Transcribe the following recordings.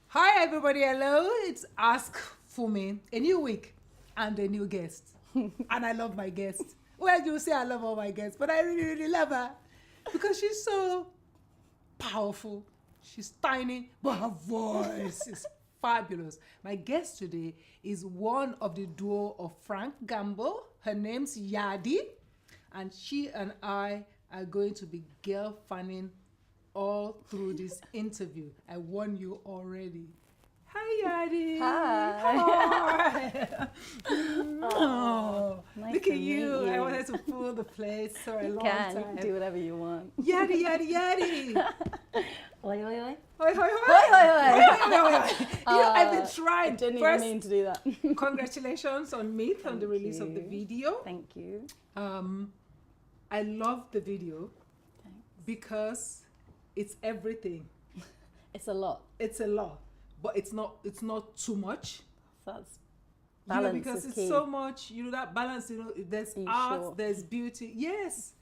Hi everybody, hello. It's Ask Fumi. A new week and a new guest. And I love my guest. Well, you say I love all my guests, but I really, really love her. Because she's so powerful. She's tiny, but her voice is fabulous. My guest today is one of the duo of Frank Gamble. Her name's Yedi. And she and I are going to be girl fanning all through this interview. I warn you already. Hi, Yadi. Hi. Oh, Nice look to at you. meet you. I wanted to fool the place for a You long can time. do whatever you want. Yadi, Yadi, Yadi. Oi, oi, oi. Hoi, hoi, hoi. Hoi, hoi, hoi. Hoi, hoi, hoi. You know, I've been trying. I didn't First, even mean to do that. congratulations on Myth on the Thank release of the you. video. Thank you. I love the video Thanks. because it's everything. It's a lot. It's a lot, but it's not too much. So that's You know, balance because is it's key. so much, that balance, there's Are you art, sure? there's beauty. Yes.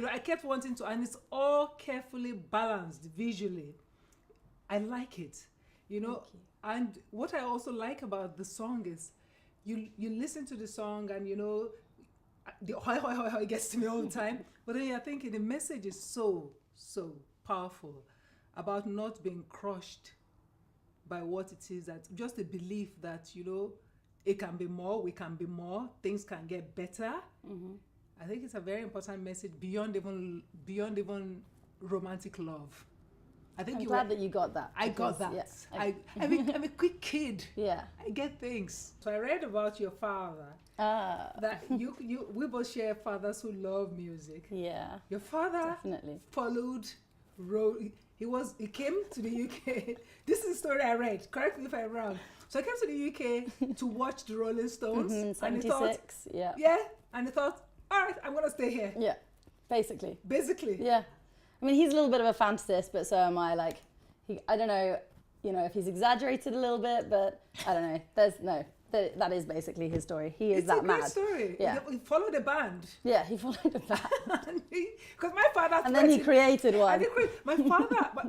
I kept wanting to, and it's all carefully balanced visually. I like it, Thank you. and what I also like about the song is you listen to the song and, the hoi, hoi, hoi, hoi gets to me all the time. But then you're thinking the message is so powerful about not being crushed by what it is, that just the belief that, it can be more, we can be more, things can get better. Mm-hmm. I think it's a very important message beyond even romantic love. I think I'm glad that you got that. I got that. because, I'm a quick kid. Yeah. I get things. So I read about your father, that we both share fathers who love music. Yeah. Your father Definitely. he came to the UK. This is the story I read. Correct me if I'm wrong. So he came to the UK to watch the Rolling Stones. Mm-hmm, And he thought, 76. Yeah. and he thought, all right, I'm going to stay here. Yeah. Basically. Basically. Yeah. I mean, he's a little bit of a fantasist, but so am I. I don't know, if he's exaggerated a little bit, but I don't know. That is basically his story. He is It's that a mad. great story. Yeah. He followed the band. Yeah, he followed a band. Because my father And then he threatened- created one.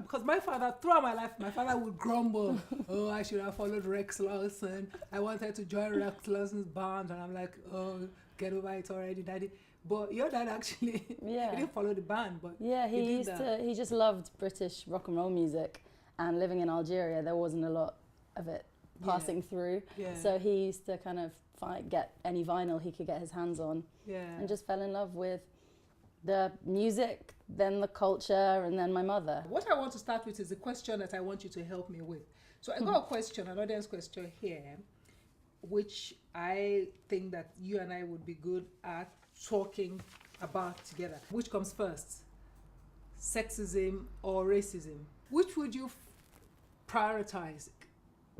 because my father, throughout my life, my father would grumble, oh, I should have followed Rex Lawson. I wanted to join Rex Lawson's band. And I'm like, oh, get over it already, daddy. But your dad actually, Yeah. he didn't follow the band, but Yeah, he did used that. he just loved British rock and roll music, and living in Algeria, there wasn't a lot of it passing through. Yeah. So he used to kind of get any vinyl he could get his hands on, Yeah. and just fell in love with the music, then the culture, and then my mother. What I want to start with is a question that I want you to help me with. So I got a question, an audience question here, which I think that you and I would be good at talking about together. Which comes first? Sexism or racism? Which would you prioritize?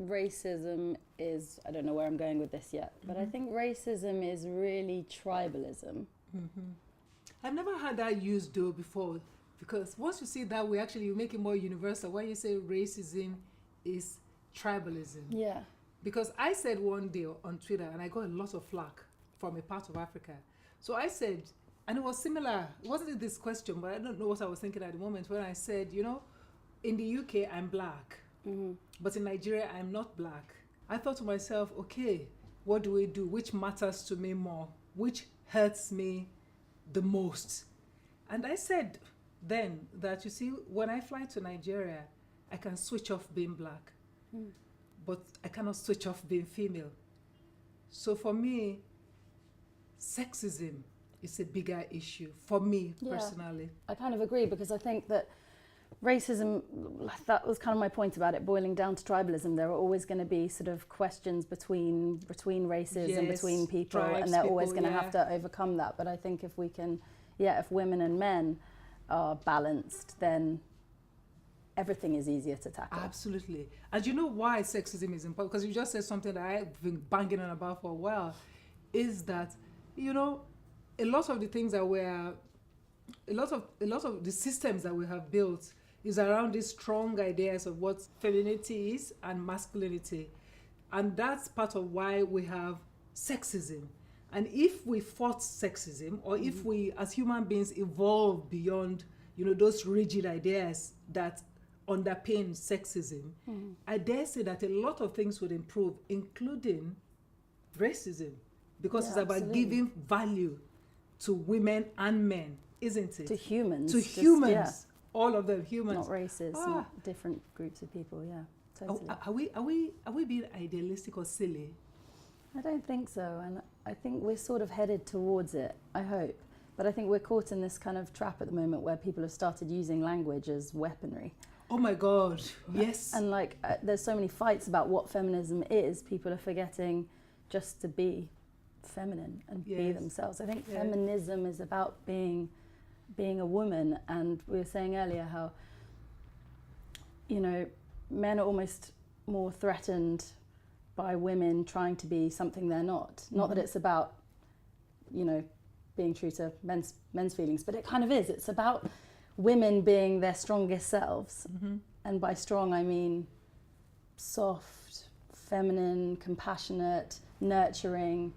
Racism is, I don't know where I'm going with this yet, but I think racism is really tribalism. I've never heard that used though before, because once you see it that way, actually you make it more universal. When you say racism is tribalism. Yeah. Because I said one day on Twitter, and I got a lot of flack from a part of Africa. So I said, and it was similar, it wasn't this question, but I don't know what I was thinking at the moment when I said, in the UK, I'm black, but in Nigeria, I'm not black. I thought to myself, okay, what do we do? Which matters to me more? Which hurts me the most? And I said then that, you see, when I fly to Nigeria, I can switch off being black, but I cannot switch off being female. So for me, sexism is a bigger issue for me personally. I kind of agree, because I think that racism, that was kind of my point about it boiling down to tribalism. There are always going to be sort of questions between races and Yes, between people, tribes, and they're always people, going to have to overcome that. But I think if we can, if women and men are balanced, then everything is easier to tackle. Absolutely. And you know why sexism is important? Because you just said something that I've been banging on about for a while, is that, a lot of the things that a lot of the systems that we have built is around these strong ideas of what femininity is and masculinity. And that's part of why we have sexism. And if we fought sexism, or if we as human beings evolve beyond, those rigid ideas that underpin sexism, I dare say that a lot of things would improve, including racism, because Yeah, it's about absolutely. giving value to women and men, isn't it? To humans. To just, humans, yeah, all of them humans. not races, Ah. not different groups of people, yeah. Totally. Are we being idealistic or silly? I don't think so, and I think we're sort of headed towards it, I hope. But I think we're caught in this kind of trap at the moment where people have started using language as weaponry. Oh my God, yes. And like, there's so many fights about what feminism is, people are forgetting just to be feminine and be Yes. themselves. I think Yeah. feminism is about being a woman, and we were saying earlier how, you know, men are almost more threatened by women trying to be something they're not. Not that it's about, you know, being true to men's feelings, but it kind of is. It's about women being their strongest selves. And by strong, I mean soft, feminine, compassionate, nurturing.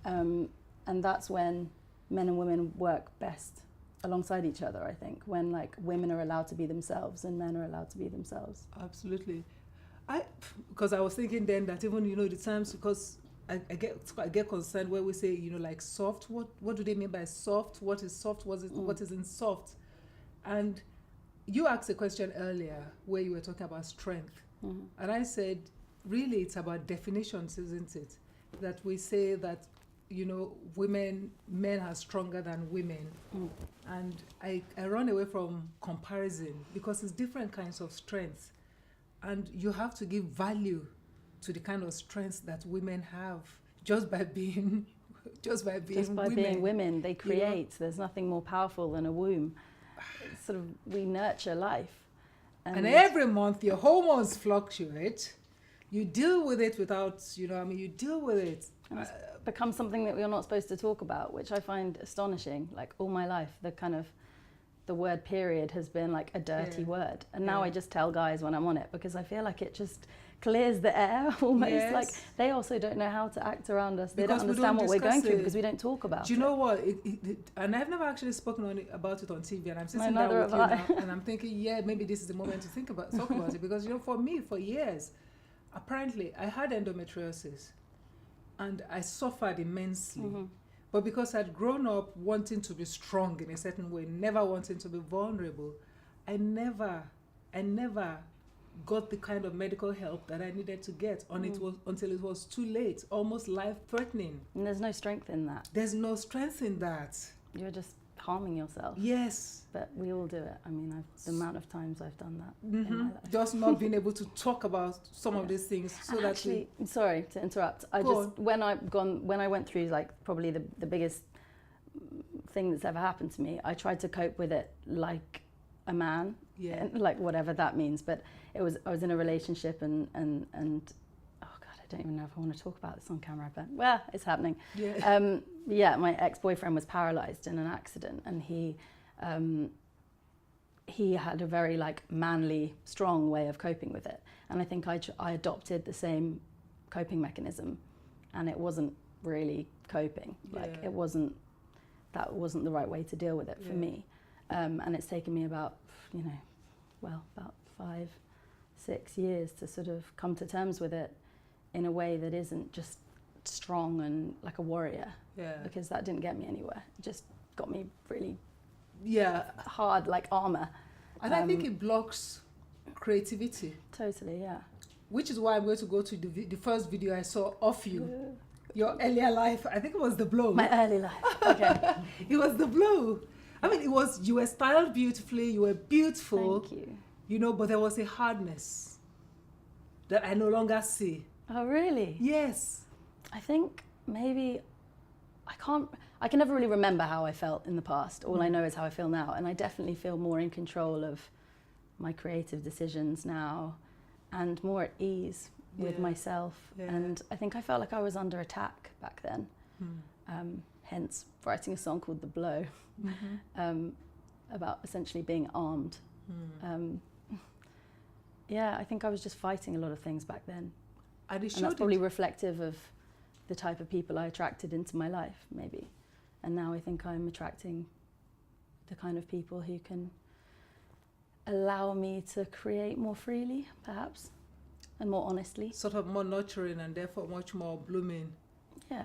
And that's when men and women work best alongside each other, I think, when like women are allowed to be themselves and men are allowed to be themselves. Absolutely. Because I was thinking then that even, you know, the times, because I get concerned where we say, you know, like soft, what do they mean by soft? What is soft? What is in soft? And you asked a question earlier where you were talking about strength. And I said, really, it's about definitions, isn't it? That we say that, you know, men are stronger than women. And I run away from comparison because it's different kinds of strengths. And you have to give value to the kind of strengths that women have just by being being women, they create. You know? There's nothing more powerful than a womb. It's sort of, we nurture life. And every month your hormones fluctuate. You deal with it without, you know, I mean, you deal with it. And it's become something that we're not supposed to talk about, which I find astonishing. Like all my life, the word period has been like a dirty word. And now I just tell guys when I'm on it because I feel like it just clears the air almost. Yes. Like they also don't know how to act around us. They Because don't we understand don't what we're going discuss through it. because we don't talk about it. Do you know what? And I've never actually spoken about it on TV, and I'm sitting No, down with you neither now, have I. and I'm thinking, yeah, maybe this is the moment to talk about it, because, you know, for me, for years, apparently, I had endometriosis, and I suffered immensely. But because I'd grown up wanting to be strong in a certain way, never wanting to be vulnerable, I never got the kind of medical help that I needed to get until it was too late, almost life-threatening. And there's no strength in that. There's no strength in that. You're just harming yourself. Yes. But we all do it. I mean, the amount of times I've done that in my life. Just not being able to talk about some of these things. So And that actually, sorry to interrupt. When I went through like probably the biggest thing that's ever happened to me, I tried to cope with it like a man, and like whatever that means. But I was in a relationship and oh God, I don't even know if I want to talk about this on camera, but well, it's happening. Yeah. My ex-boyfriend was paralyzed in an accident, and he had a very like manly, strong way of coping with it. And I think I adopted the same coping mechanism, and it wasn't really coping. Like that wasn't the right way to deal with it for me. And it's taken me about 5-6 years to sort of come to terms with it in a way that isn't just strong and like a warrior. Because that didn't get me anywhere. It just got me really hard, like armor. And I think it blocks creativity. Totally, yeah. Which is why I'm going to go to the first video I saw of you. Your earlier life. I think it was The Blow. My early life. Okay. It was The Blow. I mean, you were styled beautifully, you were beautiful. Thank you. You know, but there was a hardness that I no longer see. Oh, really? Yes. I think maybe I can never really remember how I felt in the past. All I know is how I feel now. And I definitely feel more in control of my creative decisions now and more at ease with myself. And I think I felt like I was under attack back then. Hence writing a song called The Blow, about essentially being armed. I think I was just fighting a lot of things back then. And that's probably reflective of the type of people I attracted into my life, maybe. And now I think I'm attracting the kind of people who can allow me to create more freely, perhaps, and more honestly. Sort of more nurturing and therefore much more blooming. Yeah.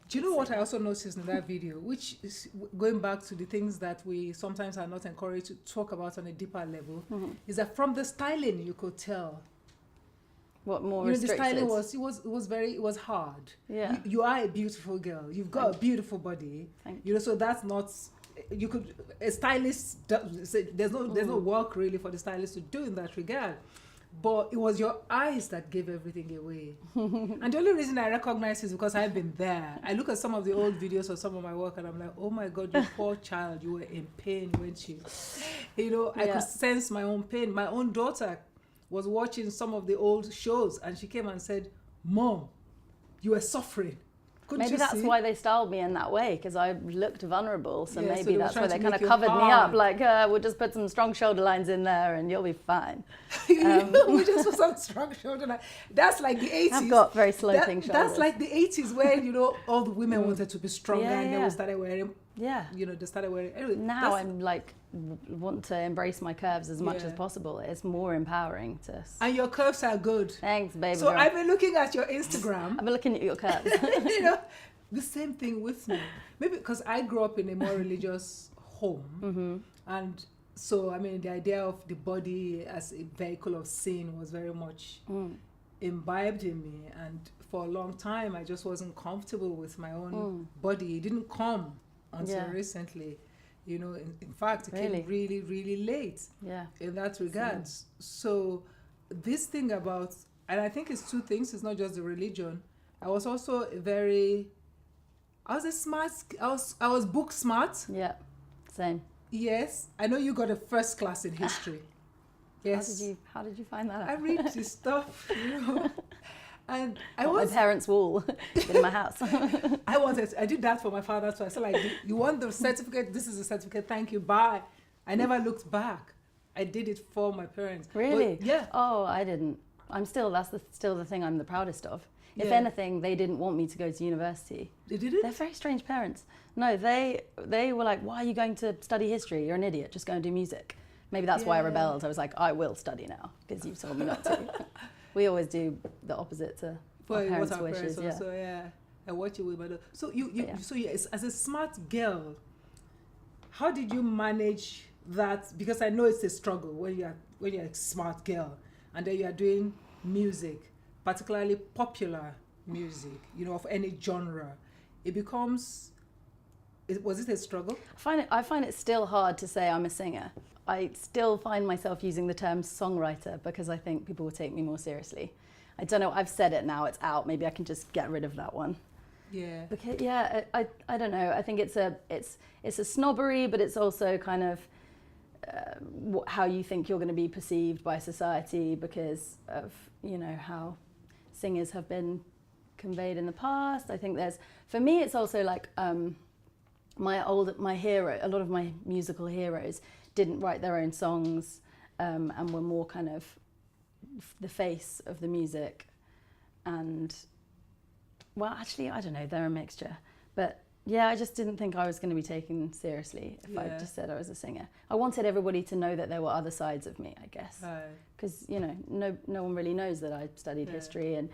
Do you know what I also noticed in that video, which is going back to the things that we sometimes are not encouraged to talk about on a deeper level, is that from the styling you could tell. What more The restricted? styling was hard. Yeah. You are a beautiful girl. You've got a beautiful body. Thank You know, so that's not. You could a stylist. There's no work really for the stylist to do in that regard. But it was your eyes that gave everything away. And the only reason I recognize is because I've been there. I look at some of the old videos of some of my work and I'm like, oh my God, you poor child, you were in pain, weren't you? You know, I could sense my own pain. My own daughter was watching some of the old shows and she came and said, Mom, you were suffering. Couldn't Maybe you that's see? why they styled me in that way, because I looked vulnerable. So Yeah, so maybe they were that's why trying they to kind of make you covered me hard. up. Like, we'll just put some strong shoulder lines in there and you'll be fine. We just put some strong shoulder line. That's like the 80s. I've got very sloping shoulders. That's like the 80s where, you know, all the women wanted to be stronger and then Yeah. we started wearing, Yeah. you know, they started wearing. Anyway, Now that's- I'm like, want to embrace my curves as much Yeah. as possible. It's more empowering to. And your curves are good. Thanks, baby. So girl. I've been looking at your Instagram. I've been looking at your curves. You know, the same thing with me. Maybe because I grew up in a more religious home. And so, I mean, the idea of the body as a vehicle of sin was very much imbibed in me. And for a long time, I just wasn't comfortable with my own body. It didn't come until recently. You know, in fact, it came really, really late in that regard. So this thing about, and I think it's two things, it's not just the religion. I was also I was book smart. Yeah, same. Yes. I know you got a first class in history. Yes. How did you find that out? I read this stuff, you know. And I On my parents' wall in my house. I did that for my father too. I said, like, you want the certificate? This is a certificate. Thank you. Bye. I never looked back. I did it for my parents. Really? But, yeah. Oh, I didn't. That's still the thing I'm the proudest of. If Yeah. anything, they didn't want me to go to university. They did it? They're very strange parents. No, they were like, why are you going to study history? You're an idiot. Just go and do music. Maybe that's why I rebelled. I was like, I will study now because you've told me not to. We always do the opposite to our parents' wishes. Also, yeah. I watch you with my daughter. So as a smart girl, how did you manage that? Because I know it's a struggle when you're a smart girl and then you are doing music, particularly popular music, you know, of any genre. It becomes. Was it a struggle? I find it still hard to say I'm a singer. I still find myself using the term songwriter because I think people will take me more seriously. I don't know. I've said it now. It's out. Maybe I can just get rid of that one. Yeah. Because I don't know. I think it's a snobbery, but it's also kind of how you think you're going to be perceived by society because of, you know, how singers have been conveyed in the past. I think for me, it's also like my hero. A lot of my musical heroes didn't write their own songs and were more kind of the face of the music. And, well, actually, I don't know, they're a mixture. But, yeah, I just didn't think I was going to be taken seriously if I just said I was a singer. I wanted everybody to know that there were other sides of me, I guess. Because, you know, no one really knows that I studied history and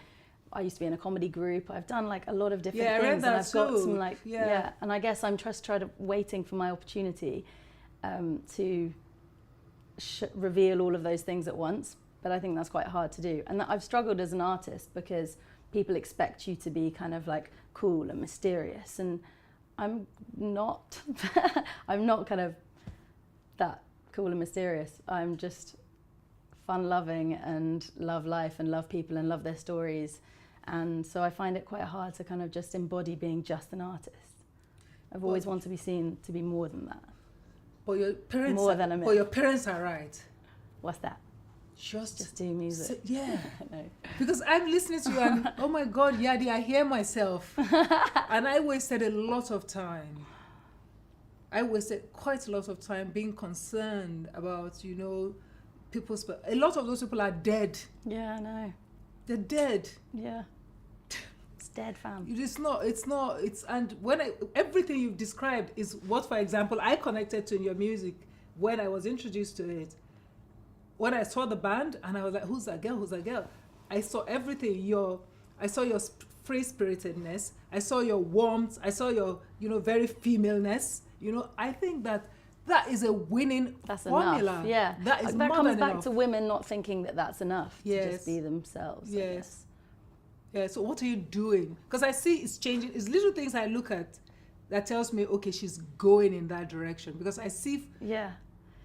I used to be in a comedy group. I've done like a lot of different things. I read that and I've got too. some like, and I guess I'm just waiting for my opportunity to reveal all of those things at once, but I think that's quite hard to do. And I've struggled as an artist because people expect you to be kind of like cool and mysterious, and I'm not. I'm not kind of that cool and mysterious. I'm just fun-loving and love life and love people and love their stories, and so I find it quite hard to kind of just embody being just an artist. I've always wanted to be seen to be more than that. But your parents More than a myth. But your parents are right. What's that? Just do music. Yeah. No. Because I'm listening to you and, oh my God, Yedi, I hear myself. And I wasted a lot of time. I wasted quite a lot of time being concerned about, you know, a lot of those people are dead. Yeah, I know. They're dead. Yeah. It's dead, fam. And everything you've described is what, for example, I connected to in your music when I was introduced to it. when I saw the band, and I was like, who's that girl? Who's that girl? I saw everything. I saw your free spiritedness. I saw your warmth. I saw your, very femaleness. I think that is a winning formula. Enough. Yeah. That is that more comes than back enough. to women not thinking that that's enough to Yes. just be themselves. Yes. Yeah. So what are you doing? Because I see it's changing. It's little things I look at that tells me, okay, she's going in that direction. Because I see. Yeah.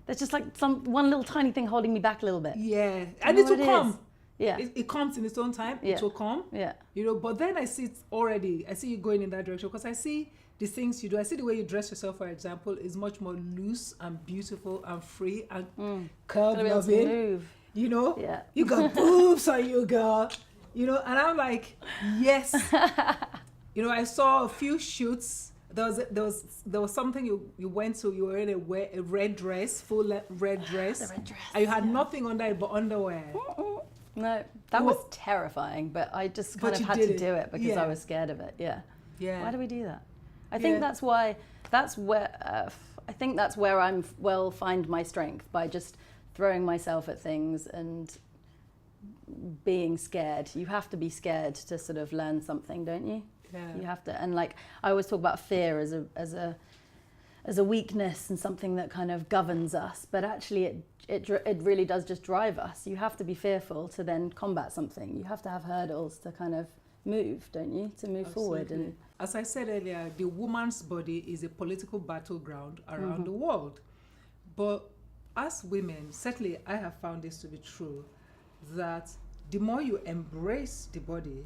There's just like one little tiny thing holding me back a little bit. Yeah. And it will come. Yeah. It comes in its own time. Yeah. It will come. Yeah. But then I see it already. I see you going in that direction because I see the things you do. I see the way you dress yourself, for example, is much more loose and beautiful and free and curve loving. Move. Yeah. You got boobs on you, girl. And I'm like, yes. I saw a few shoots. There was something you went to. You were in a red dress, full red dress. The red dress. And you had nothing under it but underwear. No, that was terrifying, but I just kind of had to do it because I was scared of it. Yeah. Yeah. Why do we do that? I think that's where I find my strength, by just throwing myself at things and being scared. You have to be scared to sort of learn something, don't you? Yeah. You have to, and like I always talk about fear as a weakness and something that kind of governs us, but actually it really does just drive us. You have to be fearful to then combat something. You have to have hurdles to kind of move, don't you? To move forward. And as I said earlier, the woman's body is a political battleground around the world. But as women, certainly I have found this to be true, that the more you embrace the body,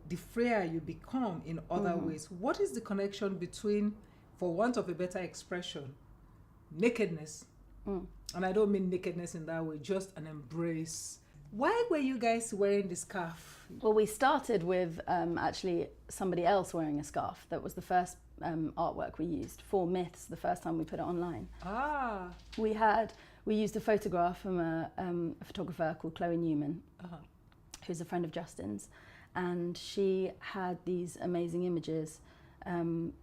the freer you become in other ways. What is the connection between, for want of a better expression, nakedness? And I don't mean nakedness in that way, just an embrace. Why were you guys wearing the scarf? Well, we started with actually somebody else wearing a scarf. That was the first artwork we used. 4 Myths, the first time we put it online. Ah. We used a photograph from a photographer called Chloe Newman, who's a friend of Justin's. And she had these amazing images. I can't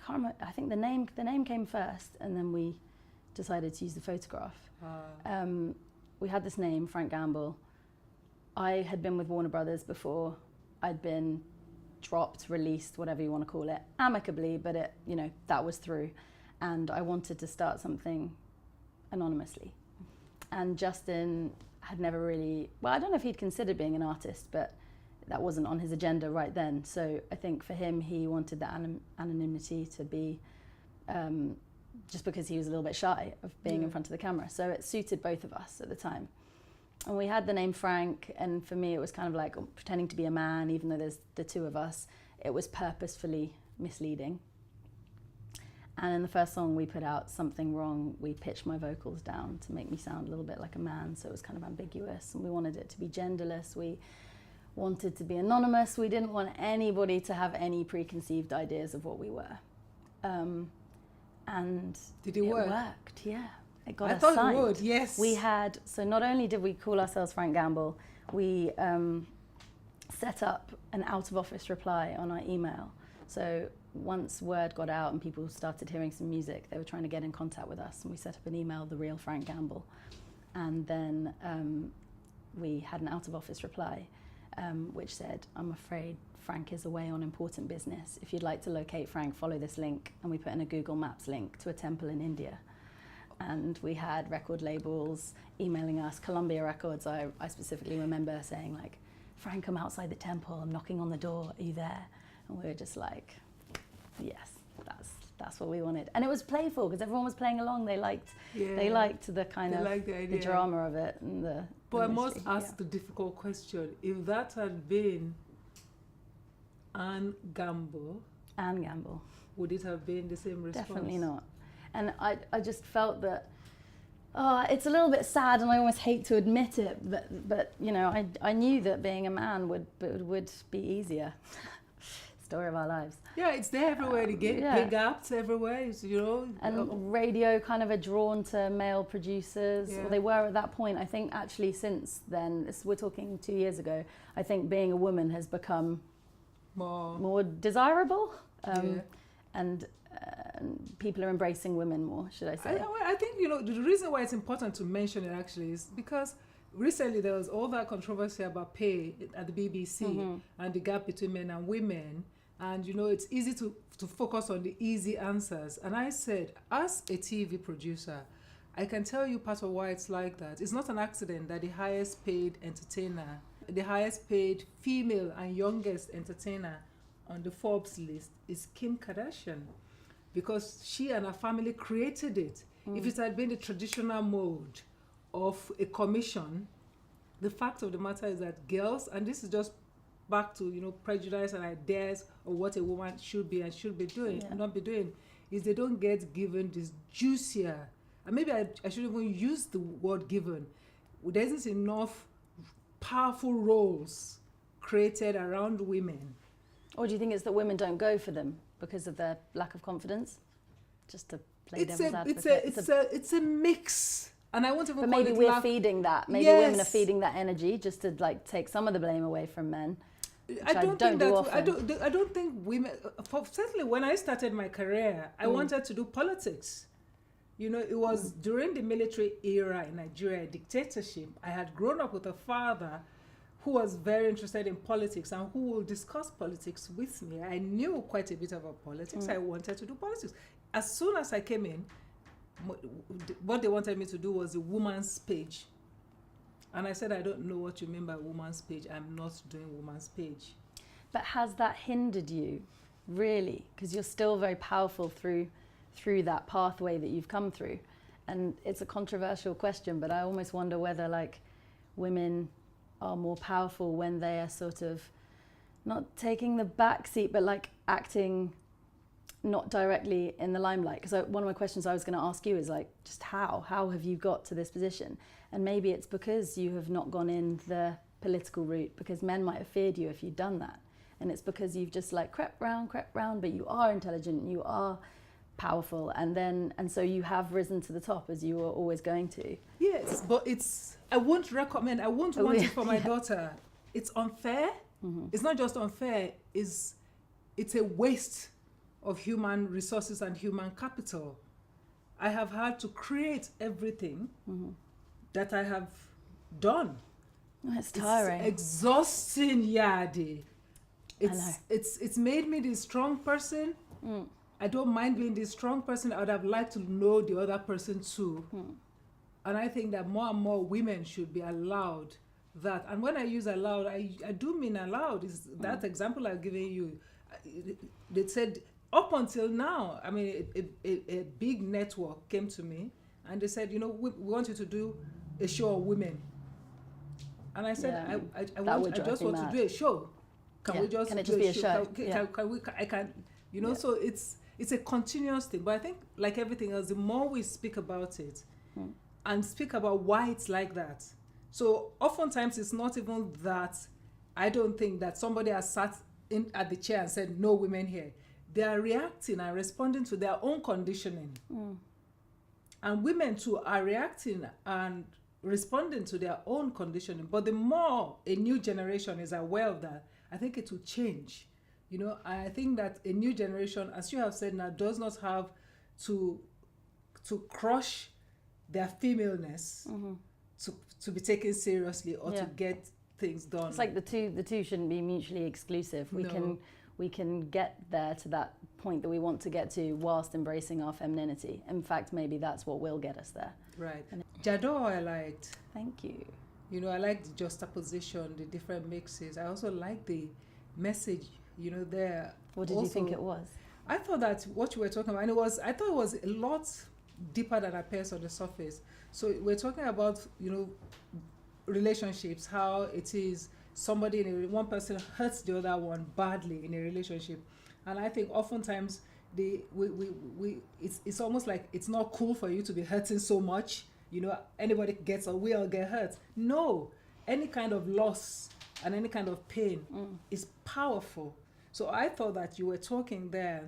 remember, I think the name came first, and then we decided to use the photograph. We had this name, Frank Gamble. I had been with Warner Brothers before. I'd been dropped, released, whatever you want to call it, amicably, but it, that was through. And I wanted to start something anonymously. And Justin had never really, I don't know if he'd considered being an artist, but that wasn't on his agenda right then. So I think for him, he wanted that anonymity to be, just because he was a little bit shy of being in front of the camera. So it suited both of us at the time. And we had the name Frank, and for me it was kind of like pretending to be a man, even though there's the 2 of us. It was purposefully misleading. And in the first song we put out, Something Wrong, we pitched my vocals down to make me sound a little bit like a man, so it was kind of ambiguous, and we wanted it to be genderless. We wanted to be anonymous. We didn't want anybody to have any preconceived ideas of what we were. And did it work? It worked, yeah. It got I us thought signed. it would, yes. We had, so not only did we call ourselves Frank Gamble, we set up an out-of-office reply on our email. So once word got out and people started hearing some music, they were trying to get in contact with us, and we set up an email, The Real Frank Gamble. And then we had an out-of-office reply, which said, I'm afraid Frank is away on important business. If you'd like to locate Frank, follow this link. And we put in a Google Maps link to a temple in India. And we had record labels emailing us, Columbia Records. I specifically remember saying, like, Frank, I'm outside the temple, I'm knocking on the door, are you there? And we were just like, yes, that's what we wanted. And it was playful because everyone was playing along. They liked the kind of the drama of it and the. But I must ask the difficult question: if that had been Anne Gamble, would it have been the same response? Definitely not. And I just felt that, it's a little bit sad, and I almost hate to admit it, but I knew that being a man would be easier. Story of our lives. Yeah, it's there everywhere. The gay gaps everywhere, And radio kind of are drawn to male producers. Yeah. Well, they were at that point. I think actually since then, we're talking 2 years ago, I think being a woman has become more desirable. And people are embracing women more, should I say? I think, the reason why it's important to mention it actually is because recently there was all that controversy about pay at the BBC and the gap between men and women. And, it's easy to focus on the easy answers. And I said, as a TV producer, I can tell you part of why it's like that. It's not an accident that the highest paid entertainer, the highest paid female and youngest entertainer on the Forbes list is Kim Kardashian, because she and her family created it. If it had been the traditional mode of a commission, the fact of the matter is that girls, and this is just back to prejudice and ideas of what a woman should be and should be doing and not be doing, is they don't get given this juicier, and maybe I shouldn't even use the word given, there isn't enough powerful roles created around women. Or do you think it's that women don't go for them because of their lack of confidence? Just to play devil's advocate. It's a mix. And I won't even. But maybe we're feeding that. Maybe women are feeding that energy just to take some of the blame away from men. I don't think women. Certainly, when I started my career, I wanted to do politics. It was during the military era in Nigeria, dictatorship. I had grown up with a father who was very interested in politics and who will discuss politics with me. I knew quite a bit about politics. I wanted to do politics. As soon as I came in, what they wanted me to do was a woman's page. And I said, I don't know what you mean by woman's page. I'm not doing woman's page. But has that hindered you, really? Because you're still very powerful through that pathway that you've come through. And it's a controversial question, but I almost wonder whether women are more powerful when they are sort of not taking the back seat, but acting not directly in the limelight. Because one of my questions I was going to ask you is just how have you got to this position? And maybe it's because you have not gone in the political route, because men might have feared you if you'd done that. And it's because you've just crept round, but you are intelligent, you are powerful, and so you have risen to the top as you were always going to. Yes, but I won't want it for my daughter. It's unfair. It's not just unfair, it's a waste of human resources and human capital. I have had to create everything that I have done. Oh, it's tiring. It's exhausting, Yedi. It's made me this strong person. I don't mind being this strong person. I would have liked to know the other person too. And I think that more and more women should be allowed that. And when I use allowed, I do mean allowed. Is that example I've given you. They said, up until now, I mean, a big network came to me and they said, we want you to do a show on women. And I said, I just want to do a show. Can it just be a show? So it's a continuous thing. But I think, like everything else, the more we speak about it and speak about why it's like that. So oftentimes it's not even that. I don't think that somebody has sat in at the chair and said, no women here. They are reacting and responding to their own conditioning. And women too are reacting and responding to their own conditioning. But the more a new generation is aware of that, I think it will change. I think that a new generation, as you have said now, does not have to crush their femaleness to be taken seriously or to get things done. It's like the two shouldn't be mutually exclusive. We can get there to that point that we want to get to whilst embracing our femininity. In fact, maybe that's what will get us there. Right. Jadot I liked. Thank you. I like the juxtaposition, the different mixes. I also like the message, there. What did you think it was? I thought that what you were talking about, and I thought it was a lot deeper than appears on the surface. So we're talking about, relationships, how it is one person hurts the other one badly in a relationship. And I think oftentimes it's almost like it's not cool for you to be hurting so much. Anybody gets or we all get hurt. No, any kind of loss and any kind of pain is powerful. So I thought that you were talking there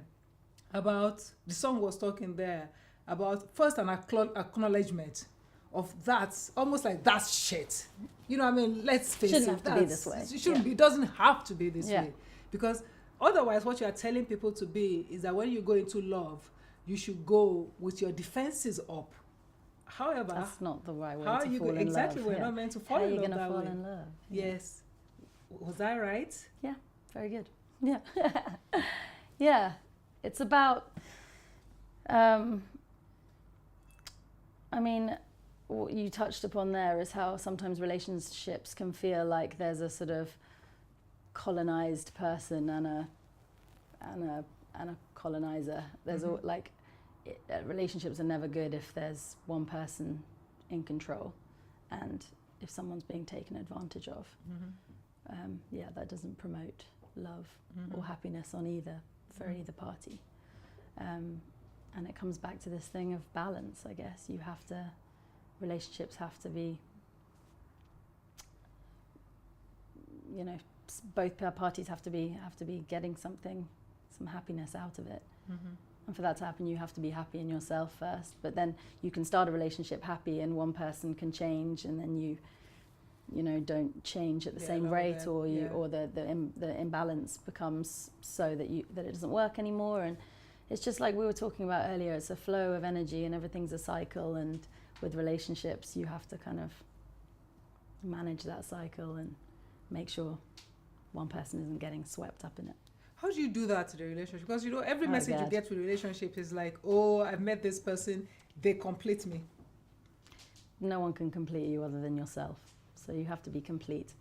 about, the song was talking there about first an acknowledgement of that, almost like that's shit. Let's face it. Shouldn't have to be this way. It shouldn't be, it doesn't have to be this way. Because Otherwise, what you are telling people to be is that when you go into love, you should go with your defenses up. However, That's not the right way how to you fall go, in exactly, love. we're not meant to fall How are in you love going to that fall way. in love? Yes. Was that right? Yeah, very good. Yeah. Yeah. It's about, I mean, what you touched upon there is how sometimes relationships can feel like there's a sort of colonized person and a colonizer. There's relationships are never good if there's one person in control and if someone's being taken advantage of. That doesn't promote love or happiness on either for either party. And it comes back to this thing of balance, I guess. Relationships have to be, both parties have to be getting some happiness out of it. And for that to happen, you have to be happy in yourself first. But then you can start a relationship happy and one person can change, and then you don't change at the same rate, or the imbalance becomes so that it doesn't work anymore. And it's just like we were talking about earlier, it's a flow of energy and everything's a cycle, and with relationships you have to kind of manage that cycle and make sure one person isn't getting swept up in it. How do you do that to the relationship? Because every message you get with relationship is like, oh, I've met this person, they complete me. No one can complete you other than yourself. So you have to be complete.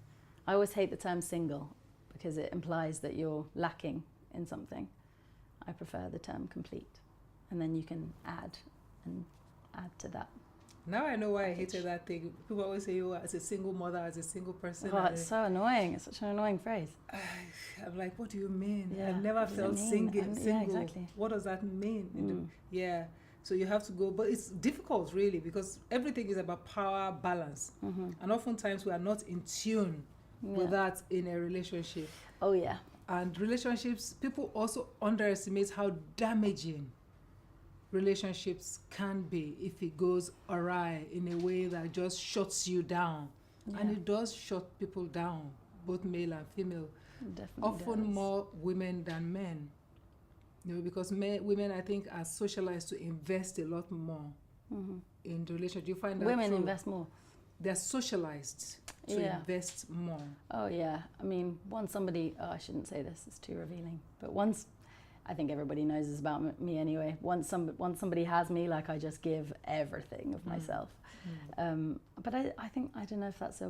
I always hate the term single because it implies that you're lacking in something. I prefer the term complete. And then you can add to that. Now I know why I hated that thing. People always say, oh, as a single mother, as a single person. Oh, it's so annoying. It's such an annoying phrase. I'm like, what do you mean? Yeah, I've never felt single. Yeah, exactly. What does that mean? Yeah. So you have to go, but it's difficult really because everything is about power balance. And oftentimes we are not in tune with that in a relationship. Oh yeah. And relationships, people also underestimate how damaging relationships can be if it goes awry in a way that just shuts you down. Yeah. And it does shut people down, both male and female. It definitely often does. More women than men. Because women, I think, are socialized to invest a lot more in the relationship. You find that women invest more. They're socialized to invest more. Oh yeah. I mean, I shouldn't say this, it's too revealing. But I think everybody knows this about me anyway. Once somebody has me, like I just give everything of myself. But I think, I don't know if that's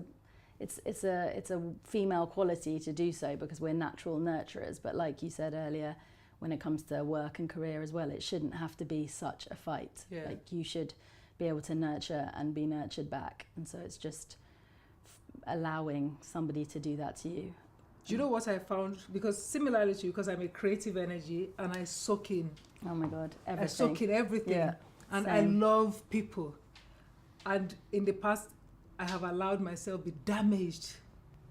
it's a female quality to do so because we're natural nurturers. But like you said earlier, when it comes to work and career as well, it shouldn't have to be such a fight. Yeah. Like you should be able to nurture and be nurtured back. And so it's just allowing somebody to do that to you. Do you know what I found? Because similarly to you, because I'm a creative energy and I soak in. Oh my God, everything. I soak in everything. Yeah, and same. I love people. And in the past, I have allowed myself be damaged,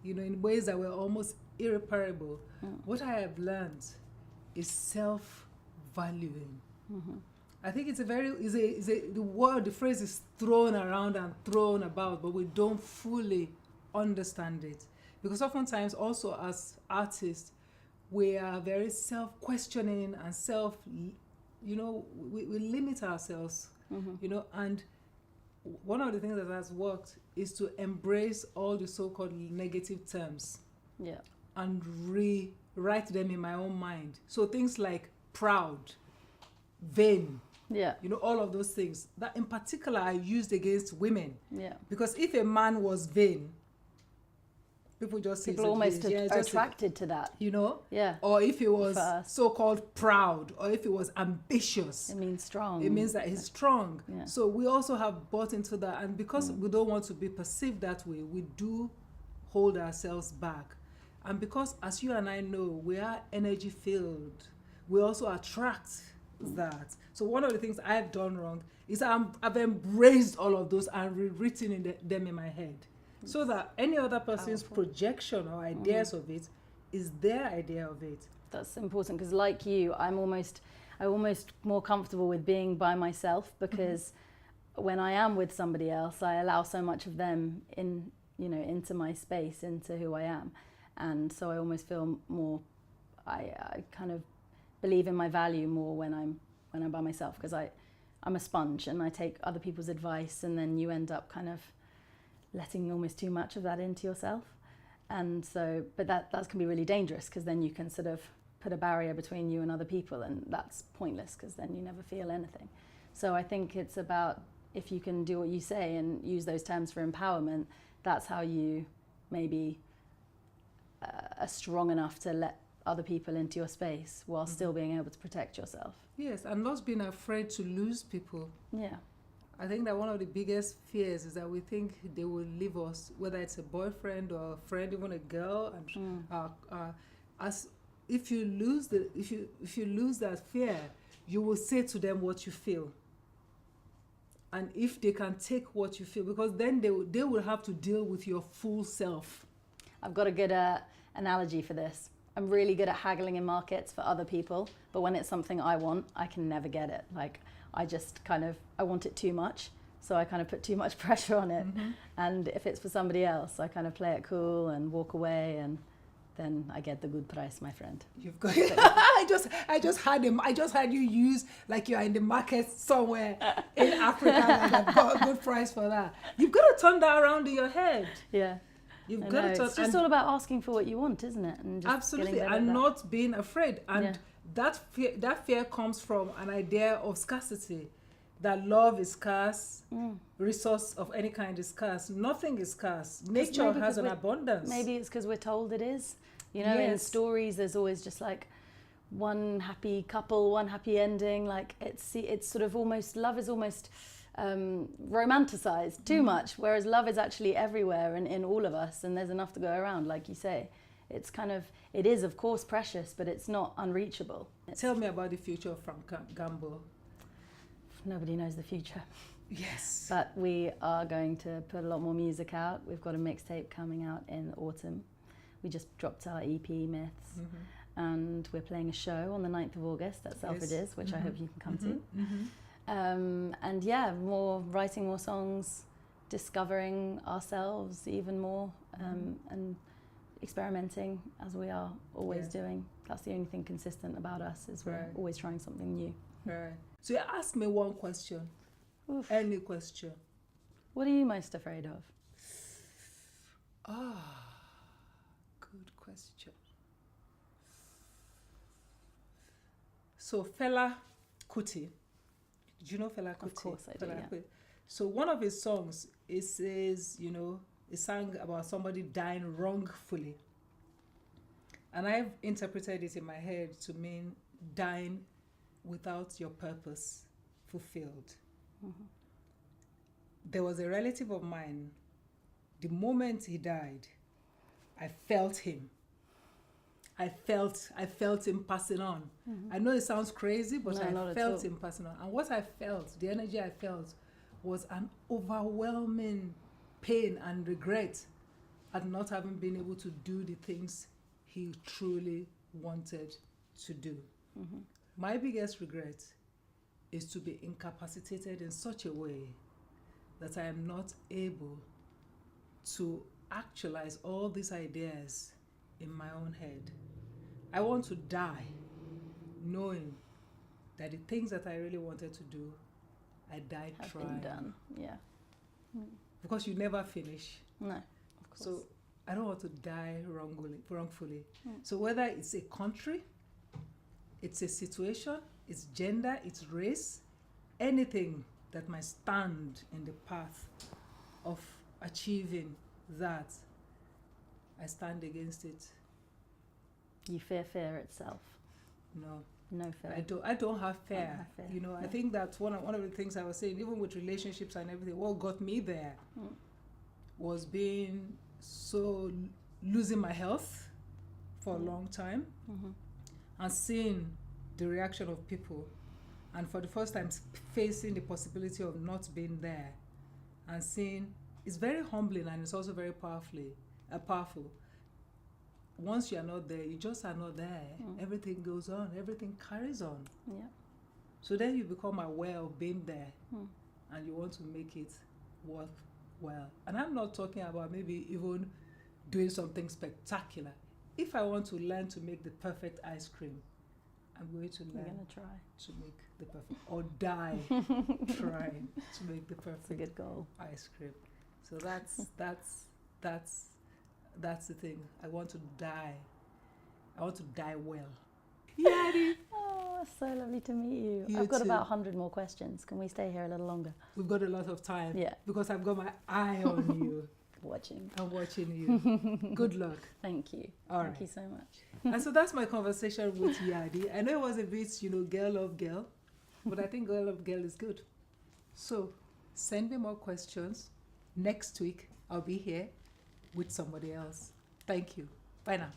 in ways that were almost irreparable. What I have learned is self-valuing. I think the phrase is thrown around and thrown about, but we don't fully understand it. Because oftentimes also as artists, we are very self-questioning and we limit ourselves, and one of the things that has worked is to embrace all the so-called negative terms and rewrite them in my own mind. So things like proud, vain, all of those things that in particular I used against women. Because if a man was vain, people almost are attracted to that. Or if he was so-called proud, or if he was ambitious, it means strong. It means that he's strong. So we also have bought into that, and because we don't want to be perceived that way, we do hold ourselves back. And because, as you and I know, we are energy filled, we also attract that. So one of the things I've done wrong is I've embraced all of those and rewritten them in my head. So that any other person's projection or ideas of it is their idea of it. That's important because, like you, I'm almost more comfortable with being by myself because when I am with somebody else, I allow so much of them into my space, into who I am, and so I almost feel more I kind of believe in my value more when I'm by myself, because I'm a sponge and I take other people's advice, and then you end up kind of letting almost too much of that into yourself. And so, but that can be really dangerous, because then you can sort of put a barrier between you and other people, and that's pointless, because then you never feel anything. So I think it's about, if you can do what you say and use those terms for empowerment, that's how you maybe are strong enough to let other people into your space while still being able to protect yourself. Yes, and not being afraid to lose people. Yeah. I think that one of the biggest fears is that we think they will leave us, whether it's a boyfriend or a friend, even a girl. And as if you lose if you lose that fear, you will say to them what you feel. And if they can take what you feel, because then they will have to deal with your full self. I've got a good analogy for this. I'm really good at haggling in markets for other people, but when it's something I want, I can never get it. Like, I just kind of, I want it too much, so I kind of put too much pressure on it. Mm-hmm. And if it's for somebody else, I kind of play it cool and walk away, and then I get the good price, my friend. You've got I just had you use like you're in the market somewhere in Africa and I've got a good price for that. You've got to turn that around in your head. Yeah. You've got to turn, it's just all about asking for what you want, isn't it? And just absolutely, getting better and at that. not being afraid. And that fear comes from an idea of scarcity, that love is scarce, resource of any kind is scarce. Nothing is scarce. Nature has an abundance. Maybe it's because we're told it is. You know, in stories, there's always just like one happy couple, one happy ending. Like it's sort of almost, love is almost romanticized too much, whereas love is actually everywhere and in all of us, and there's enough to go around, like you say. It's kind of, it is of course precious, but it's not unreachable. Tell me about the future of Frank Gamble. Nobody knows the future. Yes. But we are going to put a lot more music out. We've got a mixtape coming out in autumn. We just dropped our EP, Myths, and we're playing a show on the 9th of August at Selfridges, which I hope you can come to. And yeah, writing more songs, discovering ourselves even more, and experimenting as we are always doing. That's the only thing consistent about us, is we're always trying something new. Right. So you ask me one question. Oof. Any question. What are you most afraid of? Good question. So Fela Kuti, did you know Fela Kuti? Of course I do, yeah. So one of his songs, it says, you know, it sang about somebody dying wrongfully. And I've interpreted it in my head to mean dying without your purpose fulfilled. There was a relative of mine, the moment he died, I felt him. I felt him passing on. I know it sounds crazy, but I felt him passing on. And what I felt, the energy I felt, was an overwhelming pain and regret at not having been able to do the things he truly wanted to do. My biggest regret is to be incapacitated in such a way that I am not able to actualize all these ideas in my own head. I want to die knowing that the things that I really wanted to do, I died trying. Have been done, yeah. Because you never finish. No, of course. So I don't want to die wrongfully. So whether it's a country, it's a situation, it's gender, it's race, anything that might stand in the path of achieving that, I stand against it. You fear fear itself. No fear. I don't have fear. I don't have fear. You know, I think that's one of the things I was saying, even with relationships and everything, what got me there was being losing my health for a long time, and seeing the reaction of people, and for the first time facing the possibility of not being there, and seeing, it's very humbling, and it's also very powerful. Once you are not there, you just are not there. Everything goes on, everything carries on. Yeah. So then you become aware of being there, and you want to make it worthwhile. And I'm not talking about maybe even doing something spectacular. if I want to learn to make the perfect ice cream, I'm going to We're learn going to try. to make the perfect, or die trying to make the It's a perfect good goal. ice cream. So that's the thing. I want to die. I want to die well. Yedi. Oh, it's so lovely to meet you. You I've got too. about 100 more questions. Can we stay here a little longer? We've got a lot of time. Yeah. Because I've got my eye on you. Watching. I'm watching you. Good luck. Thank you. All Thank right. you so much. And so that's my conversation with Yedi. I know it was a bit, girl love girl, but I think girl love girl is good. So send me more questions. Next week, I'll be here with somebody else. Thank you. Bye now.